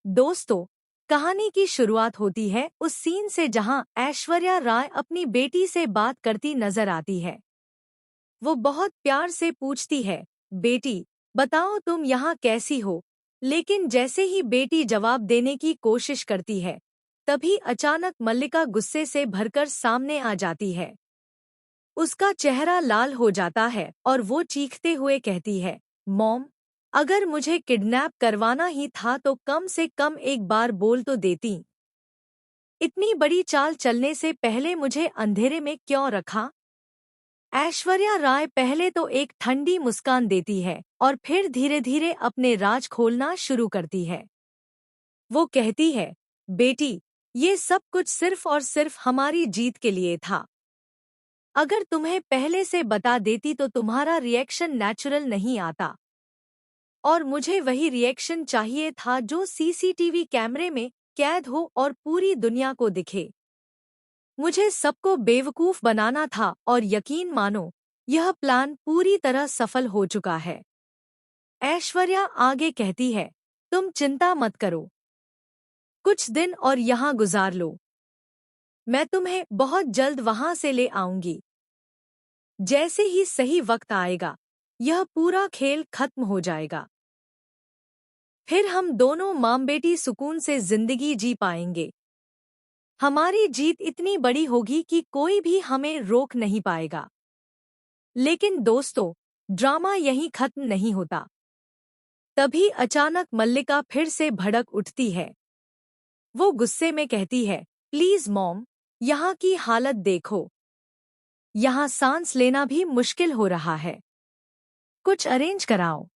दोस्तों, कहानी की शुरुआत होती है उस सीन से जहां ऐश्वर्या राय अपनी बेटी से बात करती नजर आती है। वो बहुत प्यार से पूछती है, बेटी, बताओ तुम यहाँ कैसी हो? लेकिन जैसे ही बेटी जवाब देने की कोशिश करती है, तभी अचानक मल्लिका गुस्से से भरकर सामने आ जाती है। उसका चेहरा लाल हो जाता है और वो चीखते हुए कहती है, मॉम, अगर मुझे किडनैप करवाना ही था तो कम से कम एक बार बोल तो देती। इतनी बड़ी चाल चलने से पहले मुझे अंधेरे में क्यों रखा? ऐश्वर्या राय पहले तो एक ठंडी मुस्कान देती है और फिर धीरे धीरे अपने राज खोलना शुरू करती है। वो कहती है, बेटी, ये सब कुछ सिर्फ और सिर्फ हमारी जीत के लिए था। अगर तुम्हें पहले से बता देती तो तुम्हारा रिएक्शन नेचुरल नहीं आता। और मुझे वही रिएक्शन चाहिए था जो सीसीटीवी कैमरे में कैद हो और पूरी दुनिया को दिखे। मुझे सबको बेवकूफ बनाना था और यकीन मानो, यह प्लान पूरी तरह सफल हो चुका है। ऐश्वर्या आगे कहती है, तुम चिंता मत करो। कुछ दिन और यहाँ गुजार लो। मैं तुम्हें बहुत जल्द वहां से ले आऊंगी। जैसे ही सही वक्त आएगा, यह पूरा खेल खत्म हो जाएगा। फिर हम दोनों माँ बेटी सुकून से जिंदगी जी पाएंगे। हमारी जीत इतनी बड़ी होगी कि कोई भी हमें रोक नहीं पाएगा। लेकिन दोस्तों, ड्रामा यहीं खत्म नहीं होता। तभी अचानक मल्लिका फिर से भड़क उठती है। वो गुस्से में कहती है, प्लीज मॉम, यहाँ की हालत देखो। यहाँ सांस लेना भी मुश्किल हो रहा है। कुछ अरेंज कराओ।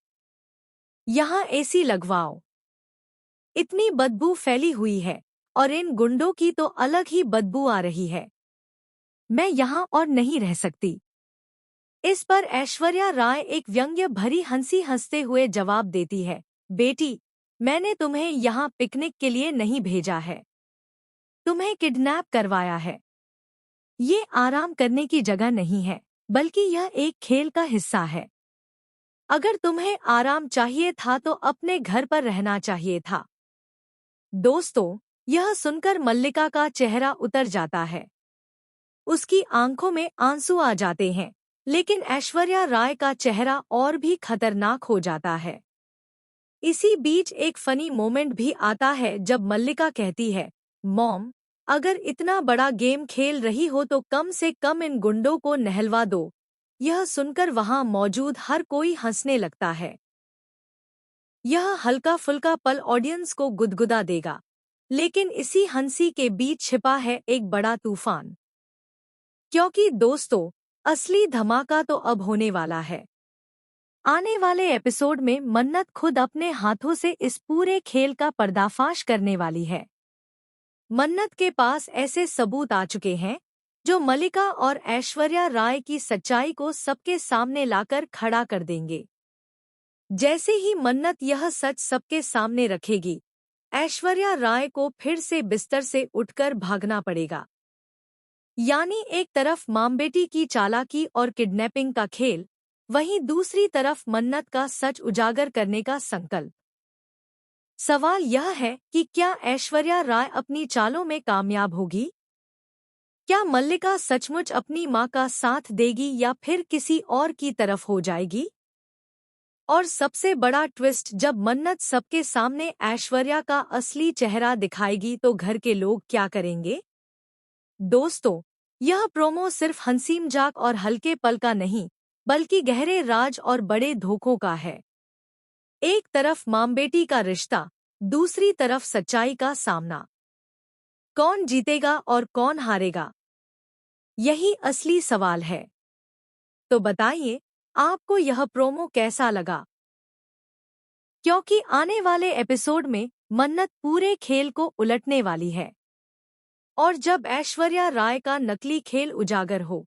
यहाँ एसी लगवाओ। इतनी बदबू फैली हुई है और इन गुंडों की तो अलग ही बदबू आ रही है। मैं यहाँ और नहीं रह सकती। इस पर ऐश्वर्या राय एक व्यंग्य भरी हंसी हंसते हुए जवाब देती है, बेटी, मैंने तुम्हें यहाँ पिकनिक के लिए नहीं भेजा है। तुम्हें किडनैप करवाया है। ये आराम करने की जगह नहीं है, बल्कि यह एक खेल का हिस्सा है। अगर तुम्हें आराम चाहिए था तो अपने घर पर रहना चाहिए था। दोस्तों, यह सुनकर मल्लिका का चेहरा उतर जाता है। उसकी आंखों में आंसू आ जाते हैं, लेकिन ऐश्वर्या राय का चेहरा और भी खतरनाक हो जाता है। इसी बीच एक फनी मोमेंट भी आता है जब मल्लिका कहती है, मॉम, अगर इतना बड़ा गेम खेल रही हो तो कम से कम इन गुंडों को नहलवा दो। यह सुनकर वहां मौजूद हर कोई हंसने लगता है। यह हल्का फुल्का पल ऑडियंस को गुदगुदा देगा, लेकिन इसी हंसी के बीच छिपा है एक बड़ा तूफान। क्योंकि दोस्तों, असली धमाका तो अब होने वाला है। आने वाले एपिसोड में मन्नत खुद अपने हाथों से इस पूरे खेल का पर्दाफाश करने वाली है। मन्नत के पास ऐसे सबूत आ चुके हैं जो मल्लिका और ऐश्वर्या राय की सच्चाई को सबके सामने लाकर खड़ा कर देंगे। जैसे ही मन्नत यह सच सबके सामने रखेगी, ऐश्वर्या राय को फिर से बिस्तर से उठकर भागना पड़ेगा। यानी एक तरफ मां बेटी की चालाकी और किडनैपिंग का खेल, वहीं दूसरी तरफ मन्नत का सच उजागर करने का संकल्प। सवाल यह है कि क्या ऐश्वर्या राय अपनी चालों में कामयाब होगी? क्या मल्लिका सचमुच अपनी मां का साथ देगी या फिर किसी और की तरफ हो जाएगी? और सबसे बड़ा ट्विस्ट, जब मन्नत सबके सामने ऐश्वर्या का असली चेहरा दिखाएगी तो घर के लोग क्या करेंगे? दोस्तों, यह प्रोमो सिर्फ हंसी मजाक और हल्के पल का नहीं, बल्कि गहरे राज और बड़े धोखों का है। एक तरफ मां बेटी का रिश्ता, दूसरी तरफ सच्चाई का सामना। कौन जीतेगा और कौन हारेगा, यही असली सवाल है। तो बताइए, आपको यह प्रोमो कैसा लगा? क्योंकि आने वाले एपिसोड में मन्नत पूरे खेल को उलटने वाली है। और जब ऐश्वर्या राय का नकली खेल उजागर हो,